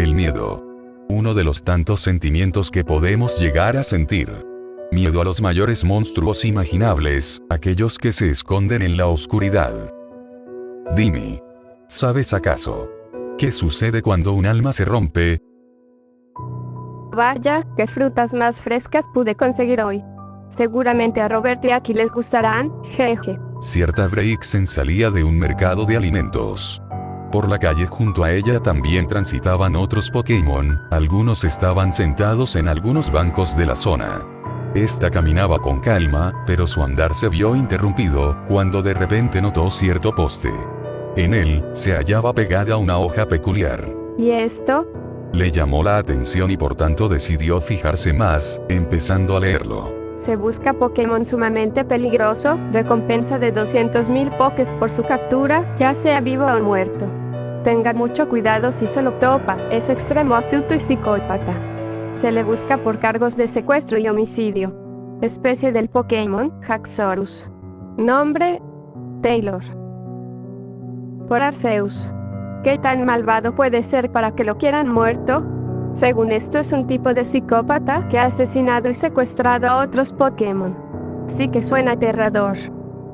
El miedo. Uno de los tantos sentimientos que podemos llegar a sentir. Miedo a los mayores monstruos imaginables, aquellos que se esconden en la oscuridad. Dime, ¿sabes acaso qué sucede cuando un alma se rompe? Vaya, qué frutas más frescas pude conseguir hoy. Seguramente a Robert y Aki les gustarán, jeje. Cierta Breixen salía de un mercado de alimentos. Por la calle junto a ella también transitaban otros Pokémon, algunos estaban sentados en algunos bancos de la zona. Esta caminaba con calma, pero su andar se vio interrumpido, cuando de repente notó cierto poste. En él, se hallaba pegada una hoja peculiar. ¿Y esto? Le llamó la atención y por tanto decidió fijarse más, empezando a leerlo. Se busca Pokémon sumamente peligroso, recompensa de 200.000 Pokés por su captura, ya sea vivo o muerto. Tenga mucho cuidado si se lo topa, es extremo astuto y psicópata. Se le busca por cargos de secuestro y homicidio. Especie del Pokémon, Haxorus. Nombre, Taylor. Por Arceus. ¿Qué tan malvado puede ser para que lo quieran muerto? Según esto es un tipo de psicópata que ha asesinado y secuestrado a otros Pokémon. Sí que suena aterrador.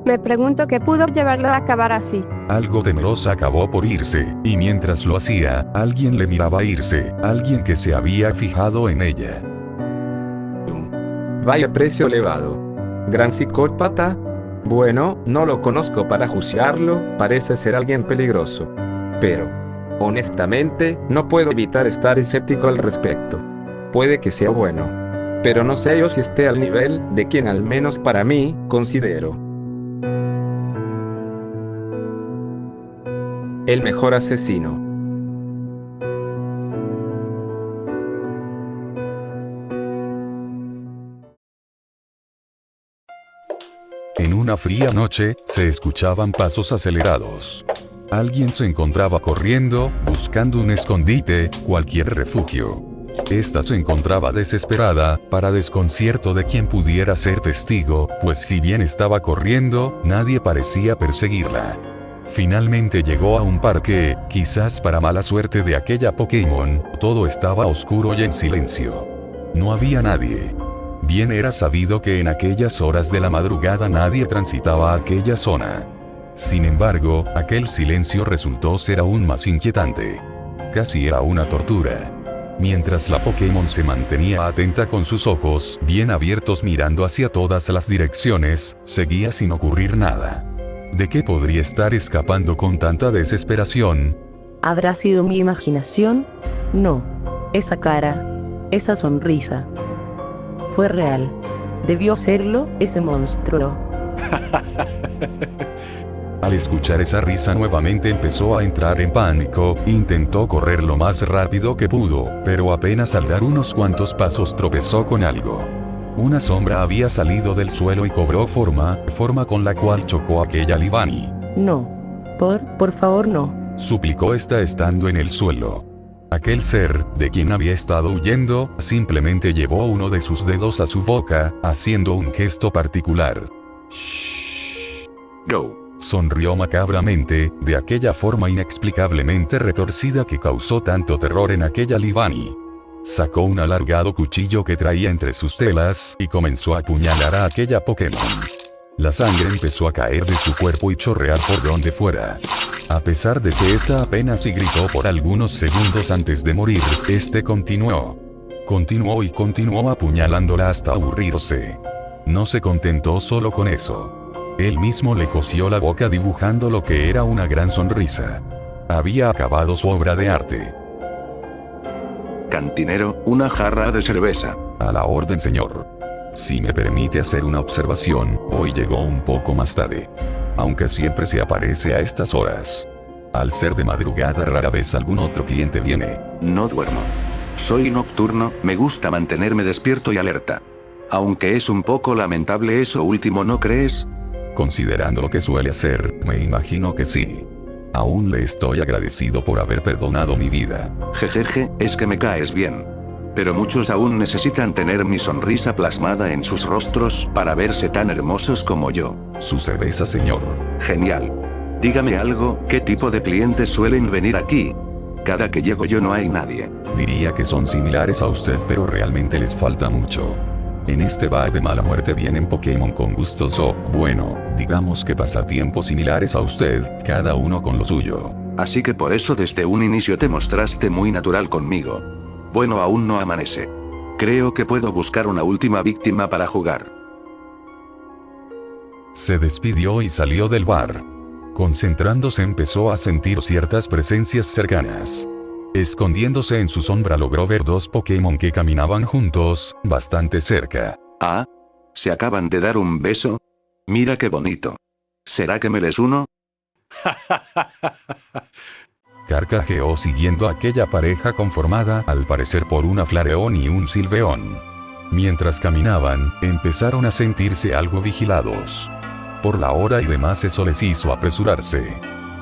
Me pregunto qué pudo llevarlo a acabar así. Algo temerosa acabó por irse, y mientras lo hacía, alguien le miraba irse, alguien que se había fijado en ella. Vaya precio elevado. ¿Gran psicópata? Bueno, no lo conozco para juzgarlo, parece ser alguien peligroso. Pero, honestamente, no puedo evitar estar escéptico al respecto. Puede que sea bueno. Pero no sé yo si esté al nivel de quien al menos para mí, considero el mejor asesino. En una fría noche, se escuchaban pasos acelerados. Alguien se encontraba corriendo, buscando un escondite, cualquier refugio. Esta se encontraba desesperada, para desconcierto de quien pudiera ser testigo, pues si bien estaba corriendo, nadie parecía perseguirla. Finalmente llegó a un parque, quizás para mala suerte de aquella Pokémon, todo estaba oscuro y en silencio. No había nadie. Bien era sabido que en aquellas horas de la madrugada nadie transitaba aquella zona. Sin embargo, aquel silencio resultó ser aún más inquietante. Casi era una tortura. Mientras la Pokémon se mantenía atenta con sus ojos bien abiertos mirando hacia todas las direcciones, seguía sin ocurrir nada. ¿De qué podría estar escapando con tanta desesperación? ¿Habrá sido mi imaginación? No. Esa cara. Esa sonrisa. Fue real. Debió serlo, ese monstruo. Al escuchar esa risa nuevamente empezó a entrar en pánico, intentó correr lo más rápido que pudo, pero apenas al dar unos cuantos pasos tropezó con algo. Una sombra había salido del suelo y cobró forma con la cual chocó aquella Libani. No. Por favor no. Suplicó esta estando en el suelo. Aquel ser, de quien había estado huyendo, simplemente llevó uno de sus dedos a su boca, haciendo un gesto particular. Go. Sonrió macabramente, de aquella forma inexplicablemente retorcida que causó tanto terror en aquella Libani. Sacó un alargado cuchillo que traía entre sus telas, y comenzó a apuñalar a aquella Pokémon. La sangre empezó a caer de su cuerpo y chorrear por donde fuera. A pesar de que ésta apenas y gritó por algunos segundos antes de morir, este continuó. Continuó y continuó apuñalándola hasta aburrirse. No se contentó solo con eso. Él mismo le cosió la boca dibujando lo que era una gran sonrisa. Había acabado su obra de arte. Cantinero, una jarra de cerveza. A la orden, señor. Si me permite hacer una observación, hoy llegó un poco más tarde. Aunque siempre se aparece a estas horas. Al ser de madrugada rara vez algún otro cliente viene. No duermo. Soy nocturno, me gusta mantenerme despierto y alerta. Aunque es un poco lamentable eso último, ¿no crees? Considerando lo que suele hacer, me imagino que sí. Aún le estoy agradecido por haber perdonado mi vida. Jejeje, es que me caes bien. Pero muchos aún necesitan tener mi sonrisa plasmada en sus rostros para verse tan hermosos como yo. Su cerveza, señor. Genial. Dígame algo, ¿qué tipo de clientes suelen venir aquí? Cada que llego yo no hay nadie. Diría que son similares a usted, pero realmente les falta mucho. En este bar de mala muerte vienen Pokémon con gustos o, bueno, digamos que pasatiempos similares a usted, cada uno con lo suyo. Así que por eso desde un inicio te mostraste muy natural conmigo. Bueno, aún no amanece. Creo que puedo buscar una última víctima para jugar. Se despidió y salió del bar. Concentrándose empezó a sentir ciertas presencias cercanas. Escondiéndose en su sombra logró ver dos Pokémon que caminaban juntos, bastante cerca. Ah, ¿se acaban de dar un beso? Mira qué bonito. ¿Será que me les uno? Carcajeó siguiendo a aquella pareja conformada al parecer por una Flareon y un Sylveon. Mientras caminaban, empezaron a sentirse algo vigilados. Por la hora y demás eso les hizo apresurarse.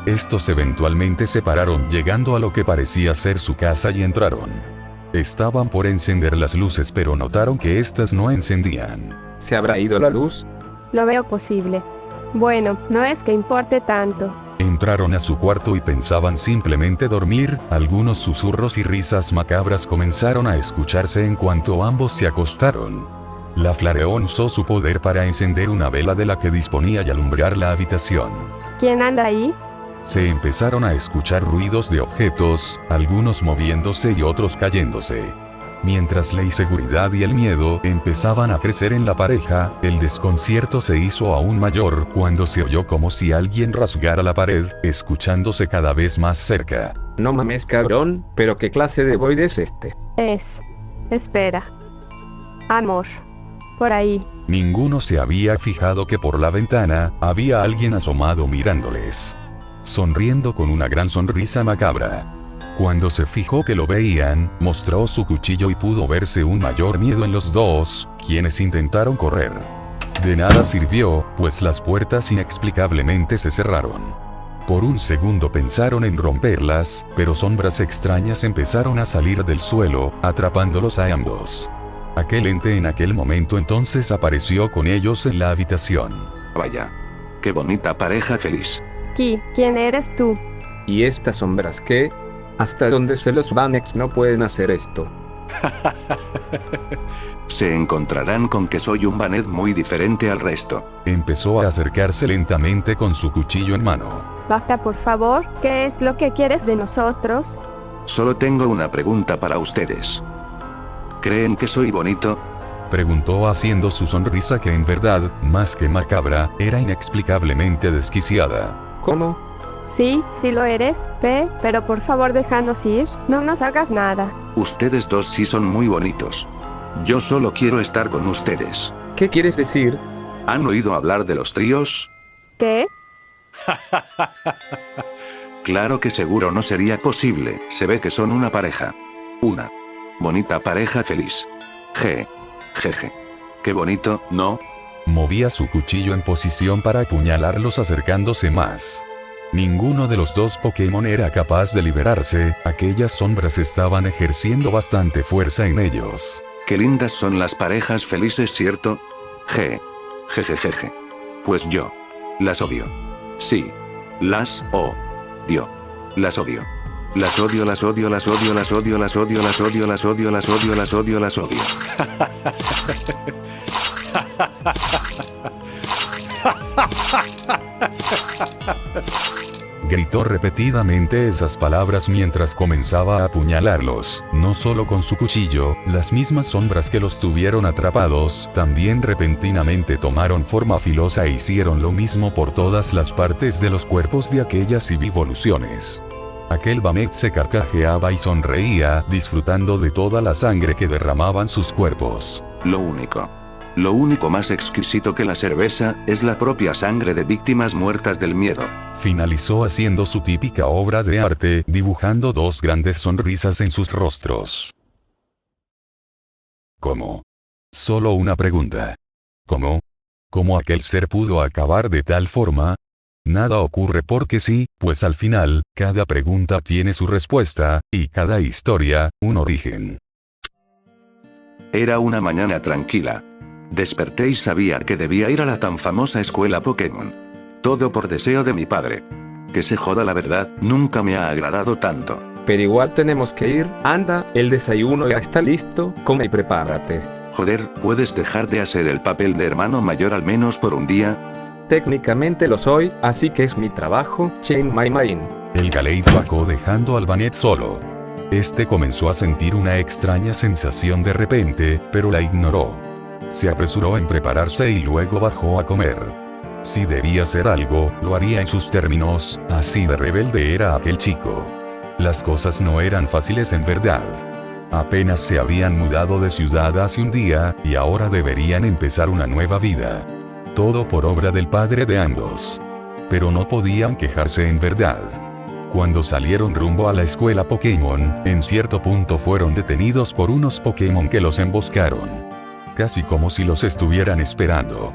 Estos eventualmente se pararon llegando a lo que parecía ser su casa y entraron. Estaban por encender las luces pero notaron que éstas no encendían. ¿Se habrá ido la luz? Lo veo posible. Bueno, no es que importe tanto. Entraron a su cuarto y pensaban simplemente dormir, algunos susurros y risas macabras comenzaron a escucharse en cuanto ambos se acostaron. La Flareon usó su poder para encender una vela de la que disponía y alumbrar la habitación. ¿Quién anda ahí? Se empezaron a escuchar ruidos de objetos, algunos moviéndose y otros cayéndose. Mientras la inseguridad y el miedo empezaban a crecer en la pareja, el desconcierto se hizo aún mayor cuando se oyó como si alguien rasgara la pared, escuchándose cada vez más cerca. No mames cabrón, pero ¿qué clase de void es este? Espera. Amor. Por ahí. Ninguno se había fijado que por la ventana había alguien asomado mirándoles, sonriendo con una gran sonrisa macabra. Cuando se fijó que lo veían, mostró su cuchillo y pudo verse un mayor miedo en los dos, quienes intentaron correr. De nada sirvió, pues las puertas inexplicablemente se cerraron. Por un segundo pensaron en romperlas, pero sombras extrañas empezaron a salir del suelo, atrapándolos a ambos. Aquel ente en aquel momento entonces apareció con ellos en la habitación. Vaya. Qué bonita pareja feliz. ¿Quién eres tú? ¿Y estas sombras qué? ¿Hasta dónde se los Vanex no pueden hacer esto? Se encontrarán con que soy un Baned muy diferente al resto. Empezó a acercarse lentamente con su cuchillo en mano. Basta por favor, ¿qué es lo que quieres de nosotros? Solo tengo una pregunta para ustedes. ¿Creen que soy bonito? Preguntó haciendo su sonrisa que en verdad, más que macabra, era inexplicablemente desquiciada. ¿Cómo? Sí lo eres, pero por favor déjanos ir, no nos hagas nada. Ustedes dos sí son muy bonitos. Yo solo quiero estar con ustedes. ¿Qué quieres decir? ¿Han oído hablar de los tríos? ¿Qué? Claro que seguro no sería posible, se ve que son una pareja. Una bonita pareja feliz. Jeje. Qué bonito, ¿no? Movía su cuchillo en posición para apuñalarlos acercándose más. Ninguno de los dos Pokémon era capaz de liberarse, aquellas sombras estaban ejerciendo bastante fuerza en ellos. Qué lindas son las parejas felices, ¿cierto? Jejejeje. Pues yo las odio. Sí. Las odio. Las odio. Las odio, las odio, las odio, las odio, las odio, las odio, las odio, las odio, las odio, las odio. Gritó repetidamente esas palabras mientras comenzaba a apuñalarlos, no solo con su cuchillo, las mismas sombras que los tuvieron atrapados, también repentinamente tomaron forma filosa e hicieron lo mismo por todas las partes de los cuerpos de aquellas evoluciones. Aquel Baned se carcajeaba y sonreía, disfrutando de toda la sangre que derramaban sus cuerpos. Lo único más exquisito que la cerveza, es la propia sangre de víctimas muertas del miedo. Finalizó haciendo su típica obra de arte, dibujando dos grandes sonrisas en sus rostros. ¿Cómo? Solo una pregunta. ¿Cómo? ¿Cómo aquel ser pudo acabar de tal forma? Nada ocurre porque sí, pues al final, cada pregunta tiene su respuesta, y cada historia, un origen. Era una mañana tranquila. Desperté y sabía que debía ir a la tan famosa escuela Pokémon. Todo por deseo de mi padre. Que se joda la verdad, nunca me ha agradado tanto. Pero igual tenemos que ir. Anda, el desayuno ya está listo, come y prepárate. Joder, ¿puedes dejar de hacer el papel de hermano mayor al menos por un día? Técnicamente lo soy, así que es mi trabajo, change my mind. El Galeid bajó dejando al Banet solo. Este comenzó a sentir una extraña sensación de repente, pero la ignoró. Se apresuró en prepararse y luego bajó a comer. Si debía hacer algo, lo haría en sus términos, así de rebelde era aquel chico. Las cosas no eran fáciles en verdad. Apenas se habían mudado de ciudad hace un día, y ahora deberían empezar una nueva vida. Todo por obra del padre de ambos. Pero no podían quejarse en verdad. Cuando salieron rumbo a la escuela Pokémon, en cierto punto fueron detenidos por unos Pokémon que los emboscaron. Casi como si los estuvieran esperando.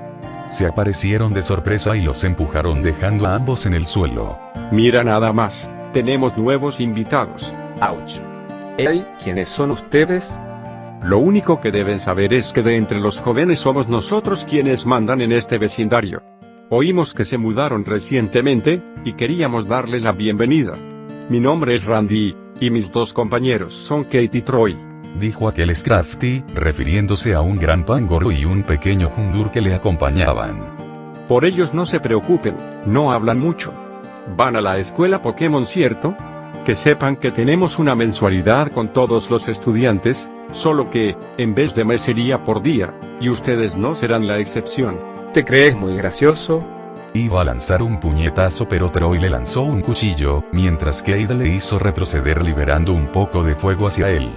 Se aparecieron de sorpresa y los empujaron dejando a ambos en el suelo. Mira nada más, tenemos nuevos invitados. Ouch. Hey, ¿quiénes son ustedes? Lo único que deben saber es que de entre los jóvenes somos nosotros quienes mandan en este vecindario. Oímos que se mudaron recientemente, y queríamos darles la bienvenida. Mi nombre es Randy, y mis dos compañeros son Kate y Troy. Dijo aquel Scrafty, refiriéndose a un gran pángoro y un pequeño Hundur que le acompañaban. Por ellos no se preocupen, no hablan mucho. Van a la escuela Pokémon, ¿cierto? Que sepan que tenemos una mensualidad con todos los estudiantes, solo que, en vez de mes sería por día, y ustedes no serán la excepción. ¿Te crees muy gracioso? Iba a lanzar un puñetazo pero Troy le lanzó un cuchillo, mientras Kate le hizo retroceder liberando un poco de fuego hacia él.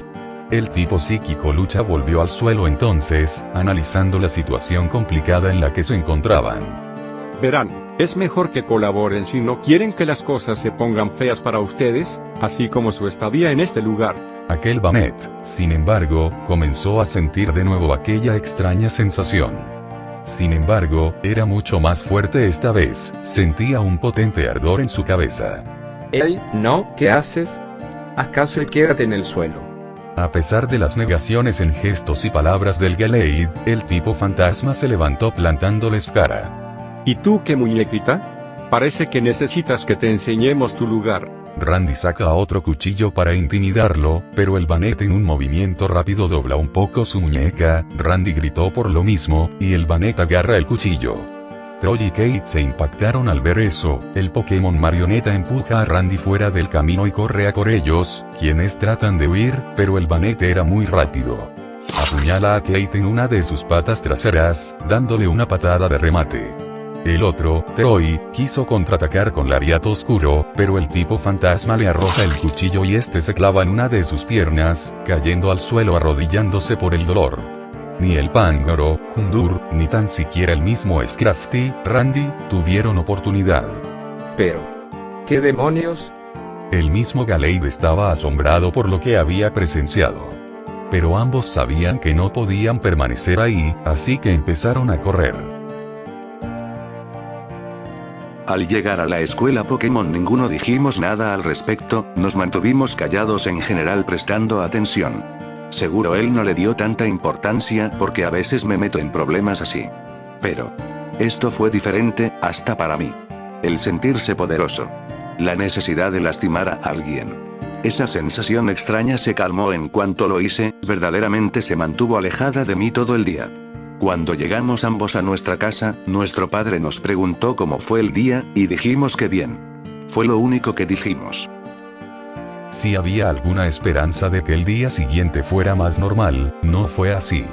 El tipo psíquico lucha volvió al suelo entonces, analizando la situación complicada en la que se encontraban. Verán, es mejor que colaboren si no quieren que las cosas se pongan feas para ustedes, así como su estadía en este lugar. Aquel Banet, sin embargo, comenzó a sentir de nuevo aquella extraña sensación. Sin embargo, era mucho más fuerte esta vez, sentía un potente ardor en su cabeza. Hey, no, ¿qué haces? ¿Acaso quédate en el suelo? A pesar de las negaciones en gestos y palabras del Galeid, el tipo fantasma se levantó plantándoles cara. ¿Y tú qué muñequita? Parece que necesitas que te enseñemos tu lugar. Randy saca otro cuchillo para intimidarlo, pero el Banet en un movimiento rápido dobla un poco su muñeca, Randy gritó por lo mismo, y el Banet agarra el cuchillo. Troy y Kate se impactaron al ver eso, el Pokémon marioneta empuja a Randy fuera del camino y corre a por ellos, quienes tratan de huir, pero el Banet era muy rápido. Apuñala a Kate en una de sus patas traseras, dándole una patada de remate. El otro, Troy, quiso contraatacar con Lariato Oscuro, pero el tipo fantasma le arroja el cuchillo y este se clava en una de sus piernas, cayendo al suelo arrodillándose por el dolor. Ni el Pángoro, Hundur, ni tan siquiera el mismo Scrafty, Randy, tuvieron oportunidad. Pero, ¿qué demonios? El mismo Galeid estaba asombrado por lo que había presenciado. Pero ambos sabían que no podían permanecer ahí, así que empezaron a correr. Al llegar a la escuela Pokémon ninguno dijimos nada al respecto, nos mantuvimos callados en general prestando atención. Seguro él no le dio tanta importancia porque a veces me meto en problemas así. Pero esto fue diferente, hasta para mí. El sentirse poderoso. La necesidad de lastimar a alguien. Esa sensación extraña se calmó en cuanto lo hice, verdaderamente se mantuvo alejada de mí todo el día. Cuando llegamos ambos a nuestra casa, nuestro padre nos preguntó cómo fue el día, y dijimos que bien. Fue lo único que dijimos. Si había alguna esperanza de que el día siguiente fuera más normal, no fue así.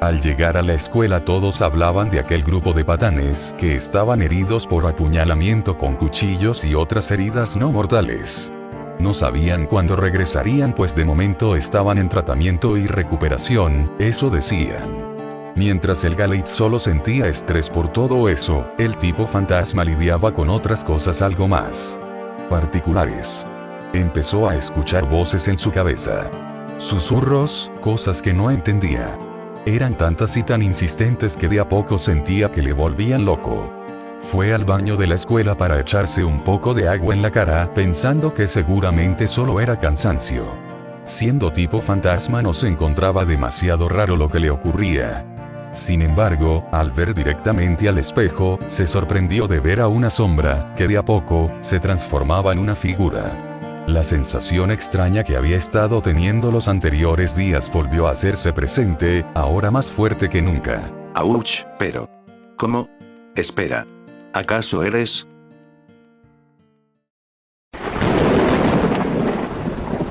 Al llegar a la escuela todos hablaban de aquel grupo de patanes que estaban heridos por apuñalamiento con cuchillos y otras heridas no mortales. No sabían cuándo regresarían pues de momento estaban en tratamiento y recuperación, eso decían. Mientras el Galeid solo sentía estrés por todo eso, el tipo fantasma lidiaba con otras cosas algo más particulares. Empezó a escuchar voces en su cabeza. Susurros, cosas que no entendía. Eran tantas y tan insistentes que de a poco sentía que le volvían loco. Fue al baño de la escuela para echarse un poco de agua en la cara, pensando que seguramente solo era cansancio. Siendo tipo fantasma no se encontraba demasiado raro lo que le ocurría. Sin embargo, al ver directamente al espejo, se sorprendió de ver a una sombra, que de a poco, se transformaba en una figura. La sensación extraña que había estado teniendo los anteriores días volvió a hacerse presente, ahora más fuerte que nunca. Ouch, pero... ¿Cómo? Espera. ¿Acaso eres?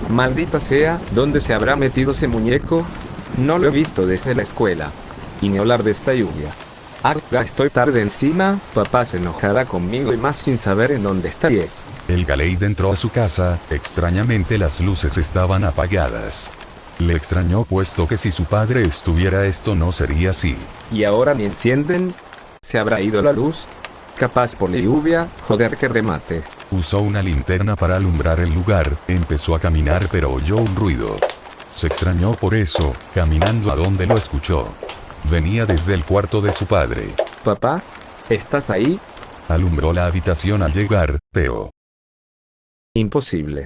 Maldita sea, ¿dónde se habrá metido ese muñeco? No lo he visto desde la escuela. Y ni hablar de esta lluvia. Arga, estoy tarde encima, papá se enojará conmigo y más sin saber en dónde estaré. El Galeid entró a su casa, extrañamente las luces estaban apagadas. Le extrañó puesto que si su padre estuviera esto no sería así. ¿Y ahora ni encienden? ¿Se habrá ido la luz? Capaz por la lluvia, joder que remate. Usó una linterna para alumbrar el lugar, empezó a caminar pero oyó un ruido. Se extrañó por eso, caminando a donde lo escuchó. Venía desde el cuarto de su padre. Papá, ¿estás ahí? Alumbró la habitación al llegar, pero... Imposible.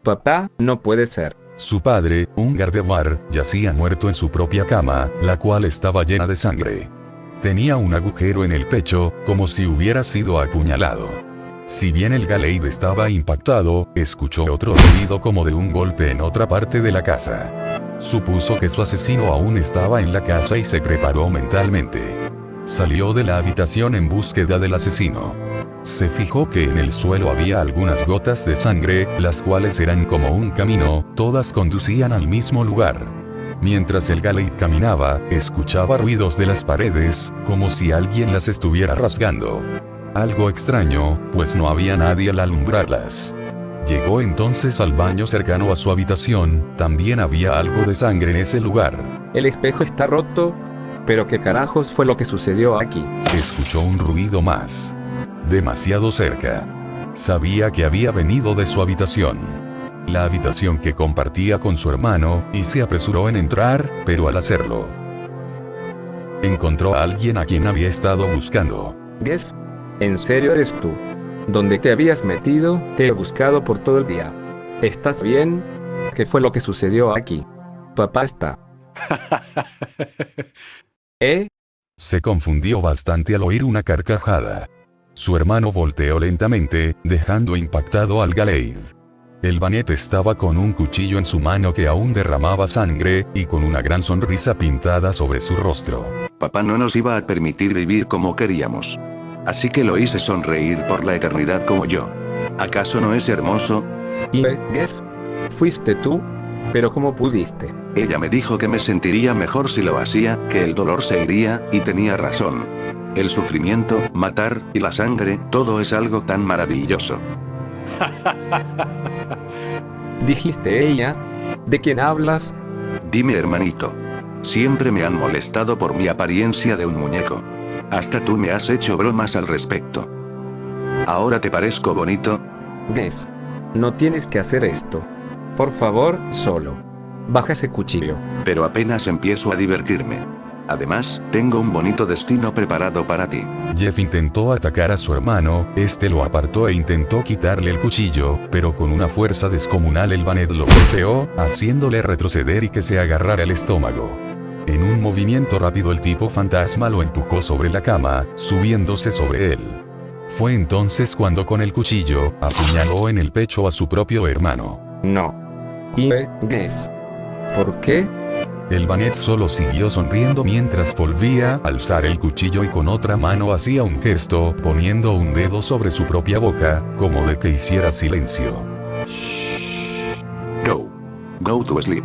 Papá, no puede ser. Su padre, un Gardevoir, yacía muerto en su propia cama, la cual estaba llena de sangre. Tenía un agujero en el pecho, como si hubiera sido apuñalado. Si bien el Galeid estaba impactado, escuchó otro ruido como de un golpe en otra parte de la casa. Supuso que su asesino aún estaba en la casa y se preparó mentalmente. Salió de la habitación en búsqueda del asesino. Se fijó que en el suelo había algunas gotas de sangre, las cuales eran como un camino, todas conducían al mismo lugar. Mientras el Galeid caminaba, escuchaba ruidos de las paredes, como si alguien las estuviera rasgando. Algo extraño, pues no había nadie al alumbrarlas. Llegó entonces al baño cercano a su habitación, también había algo de sangre en ese lugar. El espejo está roto. ¿Pero qué carajos fue lo que sucedió aquí? Escuchó un ruido más. Demasiado cerca. Sabía que había venido de su habitación. La habitación que compartía con su hermano, y se apresuró en entrar, pero al hacerlo, encontró a alguien a quien había estado buscando. Jeff, ¿en serio eres tú? ¿Dónde te habías metido? Te he buscado por todo el día. ¿Estás bien? ¿Qué fue lo que sucedió aquí? Papá está... Se confundió bastante al oír una carcajada. Su hermano volteó lentamente, dejando impactado al Galeid. El Vanette estaba con un cuchillo en su mano que aún derramaba sangre, y con una gran sonrisa pintada sobre su rostro. Papá no nos iba a permitir vivir como queríamos. Así que lo hice sonreír por la eternidad como yo. ¿Acaso no es hermoso? ¿Y Jeff? ¿Fuiste tú? ¿Pero cómo pudiste? Ella me dijo que me sentiría mejor si lo hacía, que el dolor se iría, y tenía razón. El sufrimiento, matar, y la sangre, todo es algo tan maravilloso. ¿Dijiste ella? ¿De quién hablas? Dime, hermanito. Siempre me han molestado por mi apariencia de un muñeco. Hasta tú me has hecho bromas al respecto. ¿Ahora te parezco bonito? Jeff, no tienes que hacer esto. Por favor, solo. Baja ese cuchillo. Pero apenas empiezo a divertirme. Además, tengo un bonito destino preparado para ti. Jeff intentó atacar a su hermano, este lo apartó e intentó quitarle el cuchillo, pero con una fuerza descomunal el Vanette lo golpeó, haciéndole retroceder y que se agarrara el estómago. En un movimiento rápido el tipo fantasma lo empujó sobre la cama, subiéndose sobre él. Fue entonces cuando con el cuchillo, apuñaló en el pecho a su propio hermano. No. ¿Y Jeff? ¿Por qué? El Vanette solo siguió sonriendo mientras volvía a alzar el cuchillo y con otra mano hacía un gesto, poniendo un dedo sobre su propia boca, como de que hiciera silencio. Go to sleep.